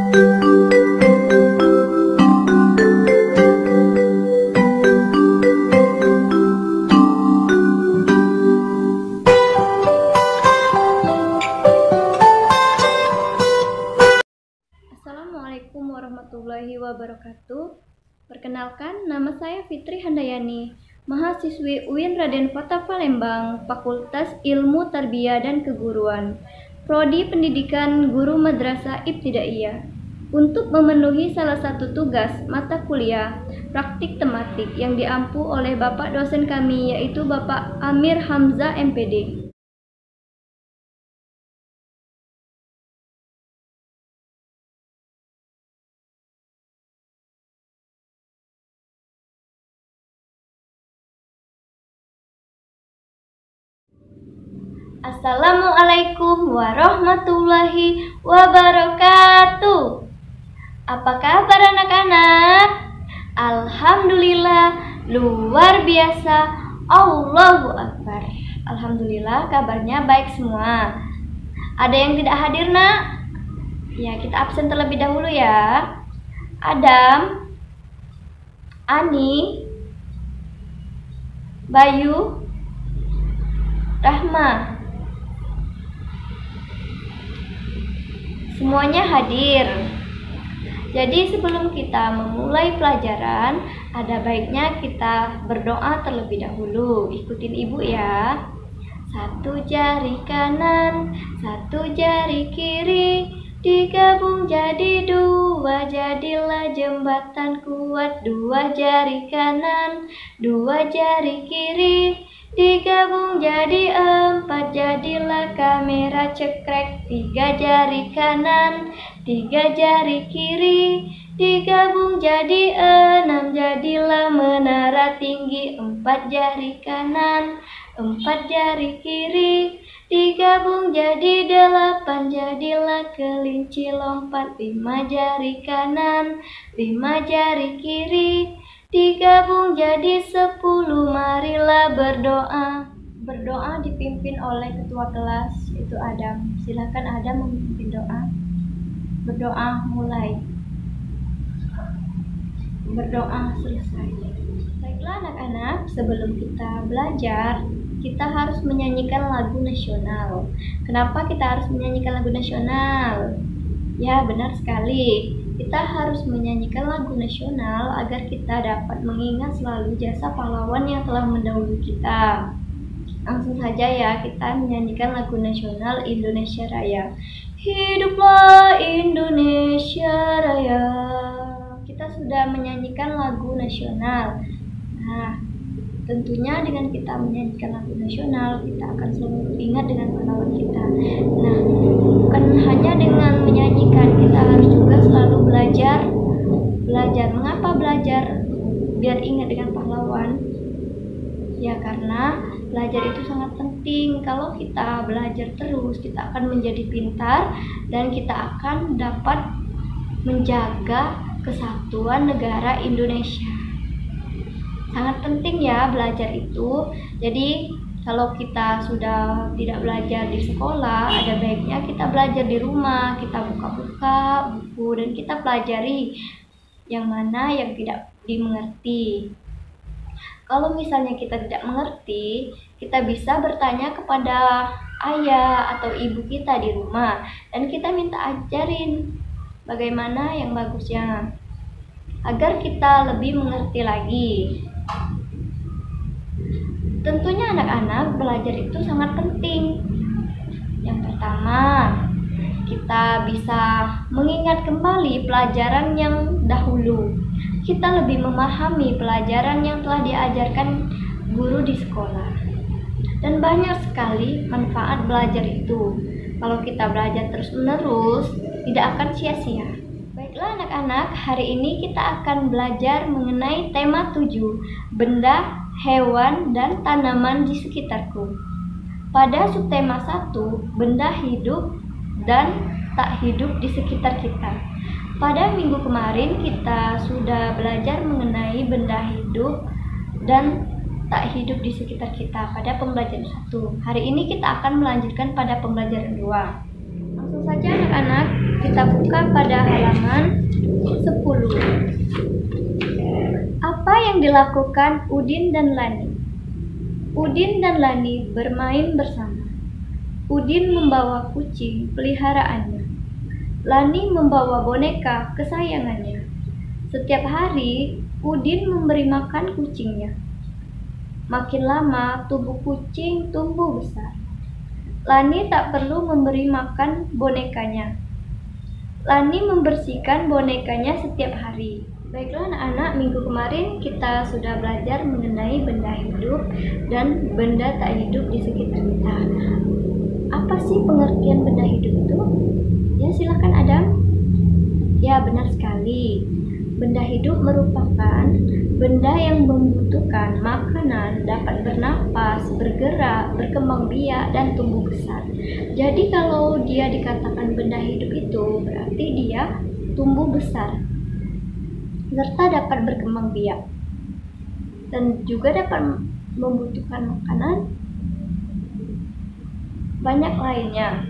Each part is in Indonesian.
Assalamualaikum warahmatullahi wabarakatuh. Perkenalkan, nama saya Fitri Handayani, mahasiswi UIN Raden Fatah Palembang, Fakultas Ilmu Tarbiyah dan Keguruan, Prodi Pendidikan Guru Madrasah Ibtidaiyah. Untuk memenuhi salah satu tugas mata kuliah praktik tematik yang diampu oleh Bapak dosen kami, yaitu Bapak Amir Hamzah MPD. Assalamualaikum warahmatullahi wabarakatuh. Apa kabar anak-anak? Alhamdulillah, luar biasa. Allahu Akbar. Alhamdulillah, kabarnya baik semua. Ada yang tidak hadir, nak? Ya, kita absen terlebih dahulu ya. Adam, Ani, Bayu, Rahma. Semuanya hadir. Jadi sebelum kita memulai pelajaran, ada baiknya kita berdoa terlebih dahulu. Ikutin ibu ya. Satu jari kanan, satu jari kiri, digabung jadi dua, jadilah jembatan kuat. Dua jari kanan, dua jari kiri, digabung jadi empat, jadilah kamera cekrek. Tiga jari kanan, tiga jari kiri, digabung jadi enam, jadilah menara tinggi. Empat jari kanan, empat jari kiri, digabung jadi delapan, jadilah kelinci lompat. Lima jari kanan, lima jari kiri, digabung jadi 10, marilah berdoa. Berdoa dipimpin oleh ketua kelas, yaitu Adam. Silakan Adam memimpin doa. Berdoa mulai. Berdoa selesai. Baiklah anak-anak, sebelum kita belajar, kita harus menyanyikan lagu nasional. Kenapa kita harus menyanyikan lagu nasional? Ya, benar sekali. Kita harus menyanyikan lagu nasional agar kita dapat mengingat selalu jasa pahlawan yang telah mendahului kita. Langsung saja ya, kita menyanyikan lagu nasional Indonesia Raya. Hiduplah Indonesia Raya. Kita sudah menyanyikan lagu nasional. Nah, tentunya dengan kita menyanyikan lagu nasional, kita akan selalu ingat dengan pahlawan kita. Nah, bukan hanya dengan menyanyikan, kita harus juga selalu belajar. Mengapa belajar? Biar ingat dengan pahlawan. Ya, karena belajar itu sangat penting. Kalau kita belajar terus, kita akan menjadi pintar dan kita akan dapat menjaga kesatuan negara Indonesia. Sangat penting ya belajar itu. Jadi kalau kita sudah tidak belajar di sekolah, ada baiknya kita belajar di rumah. Kita buka-buka buku dan kita pelajari yang mana yang tidak dimengerti. Kalau misalnya kita tidak mengerti, kita bisa bertanya kepada ayah atau ibu kita di rumah dan kita minta ajarin bagaimana yang bagusnya agar kita lebih mengerti lagi. Tentunya anak-anak belajar itu sangat penting. Yang pertama, kita bisa mengingat kembali pelajaran yang dahulu. Kita lebih memahami pelajaran yang telah diajarkan guru di sekolah. Dan banyak sekali manfaat belajar itu. Kalau kita belajar terus-menerus, tidak akan sia-sia. Baiklah anak-anak, hari ini kita akan belajar mengenai tema 7, benda, hewan, dan tanaman di sekitarku. Pada subtema 1, benda hidup dan tak hidup di sekitar kita. Pada minggu kemarin kita sudah belajar mengenai benda hidup dan tak hidup di sekitar kita pada pembelajaran 1. Hari ini kita akan melanjutkan pada pembelajaran 2. Langsung saja anak-anak, Kita buka pada halaman 10. Apa yang dilakukan Udin dan Lani? Udin dan Lani bermain bersama. Udin membawa kucing peliharaannya. Lani membawa boneka kesayangannya. Setiap hari, Udin memberi makan kucingnya. Makin lama, tubuh kucing tumbuh besar. Lani tak perlu memberi makan bonekanya. Lani membersihkan bonekanya setiap hari. Baiklah anak-anak, minggu kemarin kita sudah belajar mengenai benda hidup dan benda tak hidup di sekitar kita. Apa sih pengertian benda hidup itu? Ya, silakan Adam. Ya, benar sekali. Benda hidup merupakan benda yang membutuhkan makanan, dapat bernapas, bergerak, berkembang biak, dan tumbuh besar. Jadi kalau dia dikatakan benda hidup itu berarti dia tumbuh besar serta dapat berkembang biak dan juga dapat membutuhkan makanan banyak lainnya.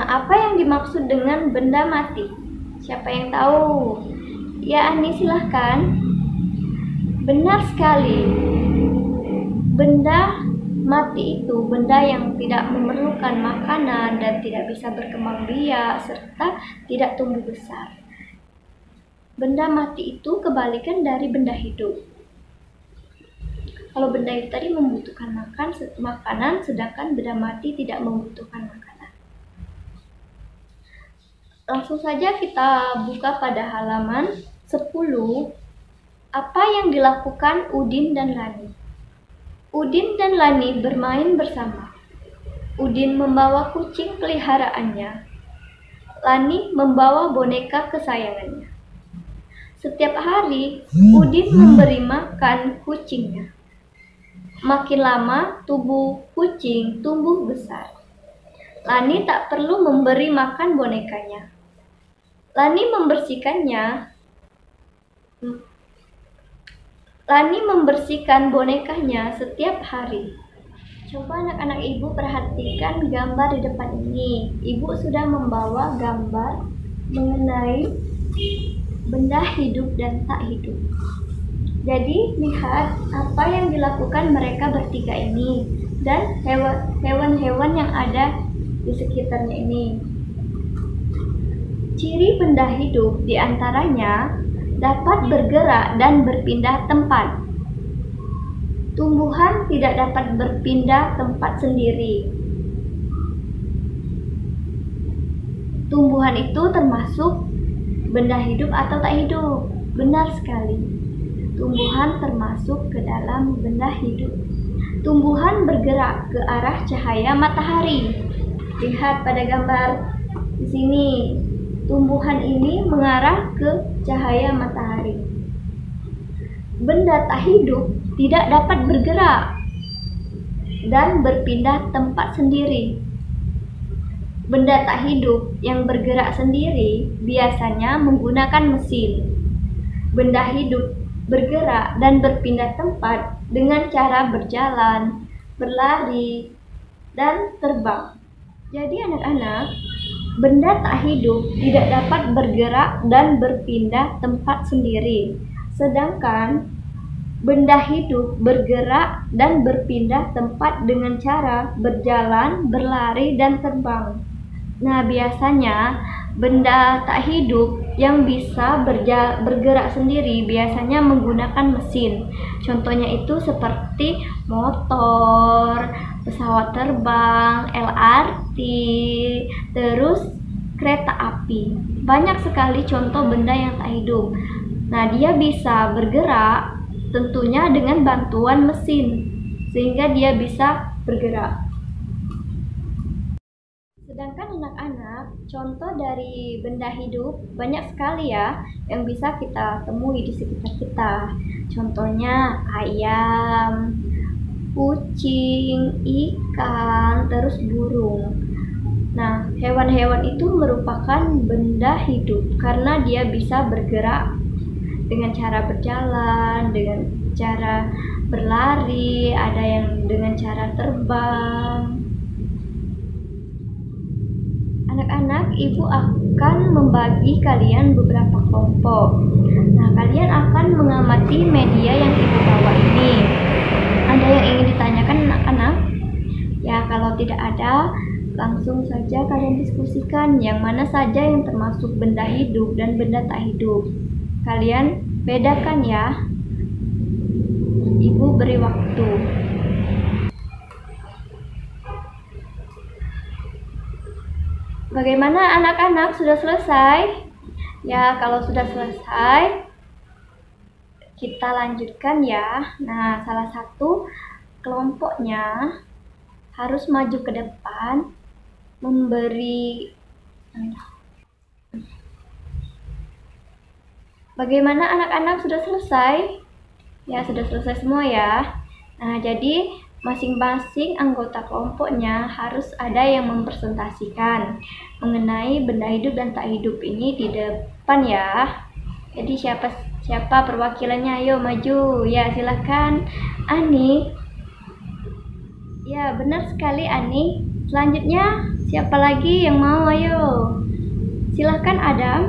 Apa yang dimaksud dengan benda mati? Siapa yang tahu? Ya, Ani, silahkan. Benar sekali. Benda mati itu benda yang tidak memerlukan makanan dan tidak bisa berkembang biak serta tidak tumbuh besar. Benda mati itu kebalikan dari benda hidup. Kalau benda itu tadi membutuhkan makanan, sedangkan benda mati tidak membutuhkan makanan. Langsung saja kita buka pada halaman 10. Apa yang dilakukan Udin dan Lani? Udin dan Lani bermain bersama. Udin membawa kucing peliharaannya. Lani membawa boneka kesayangannya. Setiap hari, Udin memberi makan kucingnya. Makin lama, tubuh kucing tumbuh besar. Lani tak perlu memberi makan bonekanya. Lani membersihkan bonekanya setiap hari. Coba anak-anak ibu perhatikan gambar di depan ini. Ibu sudah membawa gambar mengenai benda hidup dan tak hidup. Jadi lihat apa yang dilakukan mereka bertiga ini dan hewan-hewan yang ada di sekitarnya ini. Ciri benda hidup diantaranya dapat bergerak dan berpindah tempat. Tumbuhan tidak dapat berpindah tempat sendiri. Tumbuhan itu termasuk benda hidup atau tak hidup? Benar sekali. Tumbuhan termasuk ke dalam benda hidup. Tumbuhan bergerak ke arah cahaya matahari. Lihat pada gambar di sini. Tumbuhan ini mengarah ke cahaya matahari. Benda tak hidup tidak dapat bergerak dan berpindah tempat sendiri. Benda tak hidup yang bergerak sendiri biasanya menggunakan mesin. Benda hidup bergerak dan berpindah tempat dengan cara berjalan, berlari, dan terbang. Jadi anak-anak, benda tak hidup tidak dapat bergerak dan berpindah tempat sendiri. Sedangkan benda hidup bergerak dan berpindah tempat dengan cara berjalan, berlari, dan terbang. Nah, biasanya benda tak hidup yang bisa bergerak sendiri biasanya menggunakan mesin. Contohnya itu seperti motor, pesawat terbang, LRT, terus kereta api. Banyak sekali contoh benda yang tak hidup. Nah, dia bisa bergerak tentunya dengan bantuan mesin, sehingga dia bisa bergerak. Sedangkan anak-anak, contoh dari benda hidup banyak sekali ya yang bisa kita temui di sekitar kita. Contohnya ayam, kucing, ikan, terus burung. Nah, hewan-hewan itu merupakan benda hidup karena dia bisa bergerak dengan cara berjalan, dengan cara berlari, ada yang dengan cara terbang. Anak-anak, ibu akan membagi kalian beberapa kelompok. Nah, kalian akan mengamati media yang ibu bawa ini. Ada yang ingin ditanyakan anak-anak? Ya, kalau tidak ada, langsung saja kalian diskusikan yang mana saja yang termasuk benda hidup dan benda tak hidup. Kalian bedakan ya. Ibu beri waktu. Bagaimana anak-anak, sudah selesai? Ya, kalau sudah selesai, kita lanjutkan ya. Nah, salah satu kelompoknya harus maju ke depan, memberi. Bagaimana anak-anak, sudah selesai? Ya, sudah selesai semua ya. Nah, jadi masing-masing anggota kelompoknya harus ada yang mempresentasikan mengenai benda hidup dan tak hidup ini di depan ya. Jadi siapa perwakilannya? Ayo maju. Ya, silakan Ani. Ya, benar sekali Ani. Selanjutnya siapa lagi yang mau? Ayo. Silakan Adam.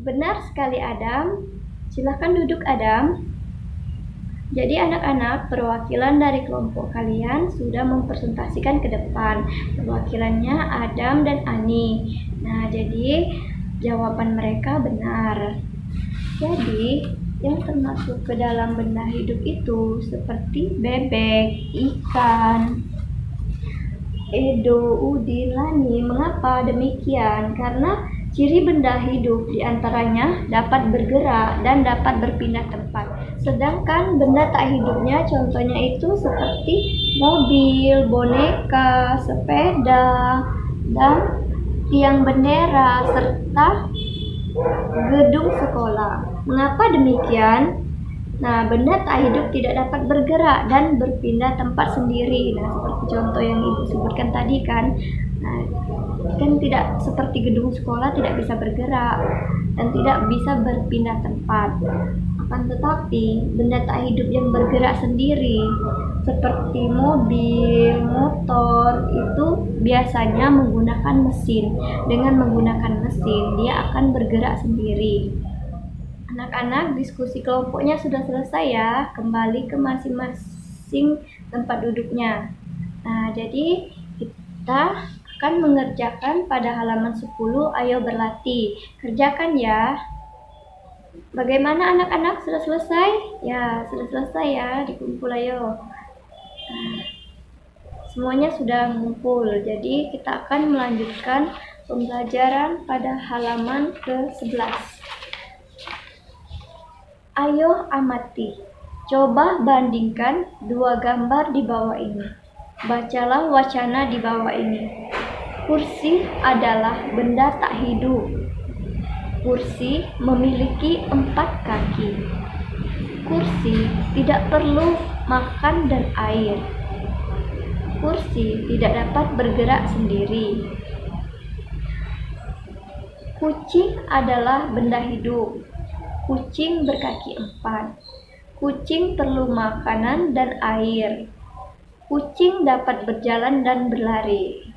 Benar sekali Adam. Silakan duduk Adam. Jadi anak-anak, perwakilan dari kelompok kalian sudah mempresentasikan ke depan. Perwakilannya Adam dan Ani. Nah, jadi jawaban mereka benar. Jadi yang termasuk ke dalam benda hidup itu seperti bebek, ikan, Edo, Udin, Lani. Mengapa demikian? Karena ciri benda hidup diantaranya dapat bergerak dan dapat berpindah tempat. Sedangkan benda tak hidupnya contohnya itu seperti mobil, boneka, sepeda, dan tiang bendera, serta gedung sekolah. Mengapa demikian? Nah, benda tak hidup tidak dapat bergerak dan berpindah tempat sendiri. Nah, seperti contoh yang ibu sebutkan tadi kan. Nah, kan tidak seperti gedung sekolah tidak bisa bergerak dan tidak bisa berpindah tempat. Akan tetapi benda tak hidup yang bergerak sendiri seperti mobil, motor itu biasanya menggunakan mesin. Dengan menggunakan mesin dia akan bergerak sendiri. Anak-anak, diskusi kelompoknya sudah selesai ya. Kembali ke masing-masing tempat duduknya. Nah, jadi kita akan mengerjakan pada halaman 10. Ayo berlatih. Kerjakan ya. Bagaimana anak-anak, sudah selesai? Ya, sudah selesai ya. Dikumpul ayo. Nah, semuanya sudah mengumpul. Jadi kita akan melanjutkan pembelajaran pada halaman ke-11. Ayo amati. Coba bandingkan dua gambar di bawah ini. Bacalah wacana di bawah ini. Kursi adalah benda tak hidup. Kursi memiliki 4 kaki. Kursi tidak perlu makan dan air. Kursi tidak dapat bergerak sendiri. Kucing adalah benda hidup. Kucing berkaki 4. Kucing perlu makanan dan air. Kucing dapat berjalan dan berlari.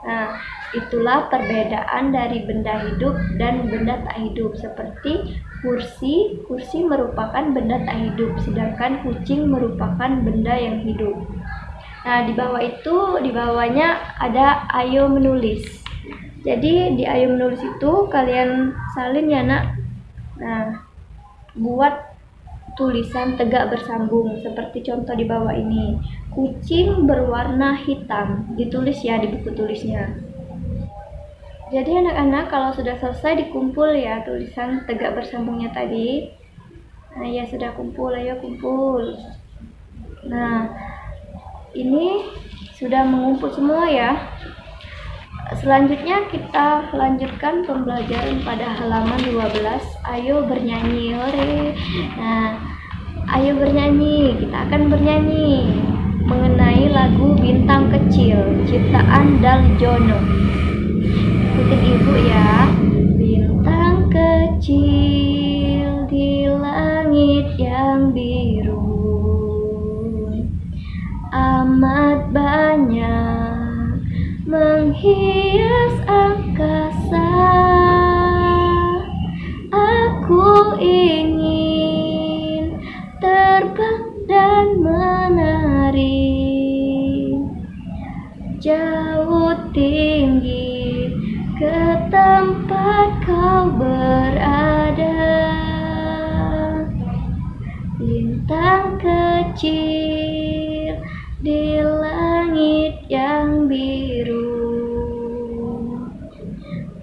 Nah, itulah perbedaan dari benda hidup dan benda tak hidup. Seperti kursi merupakan benda tak hidup, sedangkan kucing merupakan benda yang hidup. Nah, di bawahnya ada ayo menulis. Jadi di ayo menulis itu kalian salin ya nak. Nah, buat tulisan tegak bersambung seperti contoh di bawah ini. Kucing berwarna hitam. Ditulis ya di buku tulisnya. Jadi anak-anak, kalau sudah selesai dikumpul ya tulisan tegak bersambungnya tadi. Nah, ya sudah kumpul, ayo kumpul. Nah, ini sudah mengumpul semua ya. Selanjutnya kita lanjutkan pembelajaran pada halaman 12. Ayo bernyanyi, hore. Nah, ayo bernyanyi, kita akan bernyanyi. mengenai lagu Bintang Kecil ciptaan Daljono. Ikutin ibu ya. Bintang kecil di langit yang biru, amat banyak menghias angkasa. Aku ingin terbang dan menari jauh tinggi ke tempat kau berada. Bintang kecil di langit yang biru,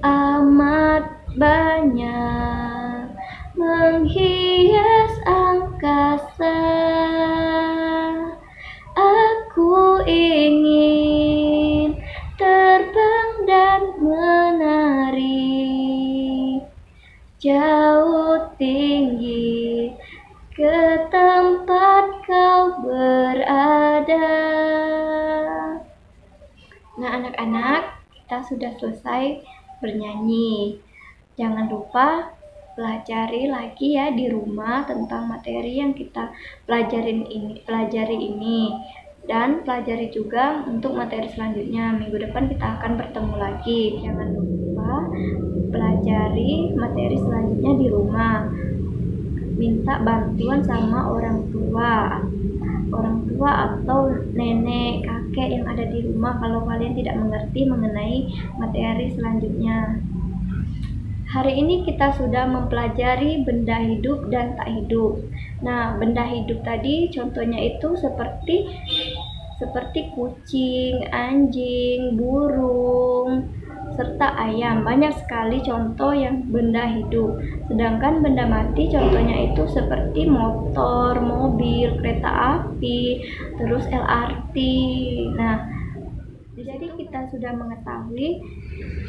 amat banyak menghias angkasa. Aku ingin terbang dan menari jauh tinggi ke tempat kau berada. Nah, anak-anak, kita sudah selesai bernyanyi. Jangan lupa pelajari lagi ya di rumah tentang materi yang kita pelajari ini, dan pelajari juga untuk materi selanjutnya. Minggu depan kita akan bertemu lagi. Jangan lupa pelajari materi selanjutnya di rumah. Minta bantuan sama orang tua atau nenek, kakek yang ada di rumah kalau kalian tidak mengerti mengenai materi selanjutnya. Hari ini kita sudah mempelajari benda hidup dan tak hidup. Nah, benda hidup tadi contohnya itu seperti kucing, anjing, burung, serta ayam. Banyak sekali contoh yang benda hidup. Sedangkan benda mati contohnya itu seperti motor, mobil, kereta api, terus LRT. Nah, jadi kita sudah mengetahui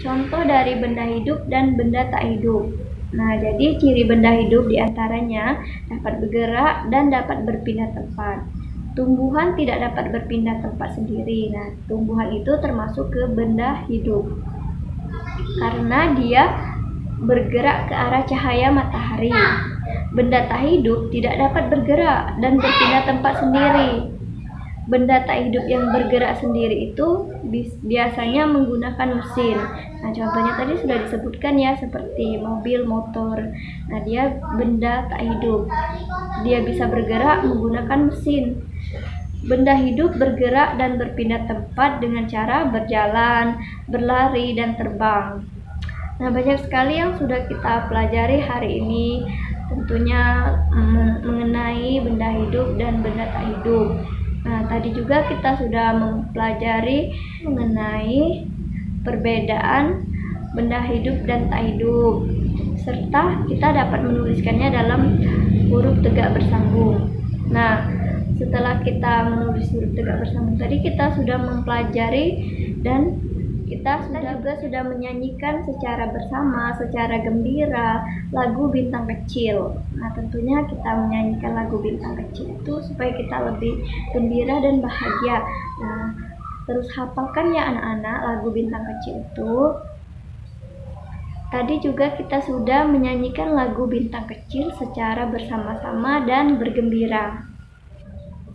contoh dari benda hidup dan benda tak hidup. Nah, jadi ciri benda hidup diantaranya dapat bergerak dan dapat berpindah tempat. Tumbuhan tidak dapat berpindah tempat sendiri. Nah, tumbuhan itu termasuk ke benda hidup karena dia bergerak ke arah cahaya matahari. Benda tak hidup tidak dapat bergerak dan berpindah tempat sendiri. Benda tak hidup yang bergerak sendiri itu biasanya menggunakan mesin. Nah, contohnya tadi sudah disebutkan ya, seperti mobil, motor. Nah, dia benda tak hidup. Dia bisa bergerak menggunakan mesin. Benda hidup bergerak dan berpindah tempat dengan cara berjalan, berlari, dan terbang. Nah, banyak sekali yang sudah kita pelajari hari ini, tentunya mengenai benda hidup dan benda tak hidup. Nah, tadi juga kita sudah mempelajari mengenai perbedaan benda hidup dan tak hidup, serta kita dapat menuliskannya dalam huruf tegak bersambung. Nah, setelah kita menulis huruf tegak bersambung tadi, kita sudah mempelajari dan kita juga sudah menyanyikan secara bersama, secara gembira lagu Bintang Kecil. Nah, tentunya kita menyanyikan lagu Bintang Kecil itu supaya kita lebih gembira dan bahagia. Nah, terus hafalkan ya anak-anak lagu Bintang Kecil itu. Tadi juga kita sudah menyanyikan lagu Bintang Kecil secara bersama-sama dan bergembira.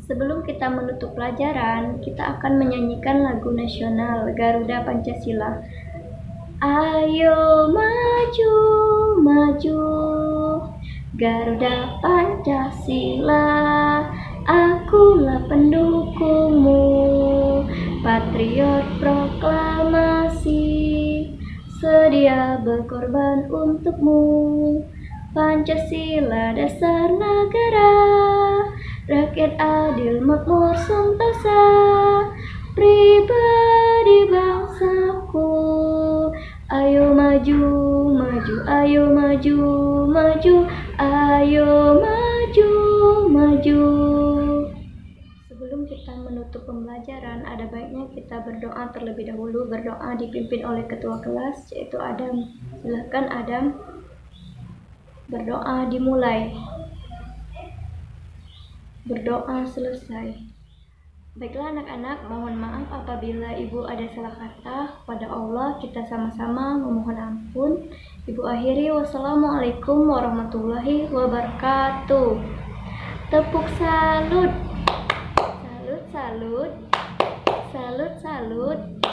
Sebelum kita menutup pelajaran, kita akan menyanyikan lagu nasional Garuda Pancasila. Ayo maju, maju, Garuda Pancasila, akulah pendukungmu, patriot proklamasi, sedia berkorban untukmu, Pancasila dasar negara, rakyat adil makmur sentosa, pribadi bangsaku. Ayo maju, maju, ayo maju, maju, ayo maju, maju. Sebelum kita menutup pembelajaran, ada baiknya kita berdoa terlebih dahulu. Berdoa dipimpin oleh ketua kelas, yaitu Adam. Silakan Adam, berdoa dimulai. Berdoa selesai. Baiklah anak-anak, mohon maaf apabila Ibu ada salah kata. Pada Allah kita sama-sama memohon ampun. Ibu akhiri, wassalamualaikum warahmatullahi wabarakatuh. Tepuk salut. Salut, salut. Salut, salut.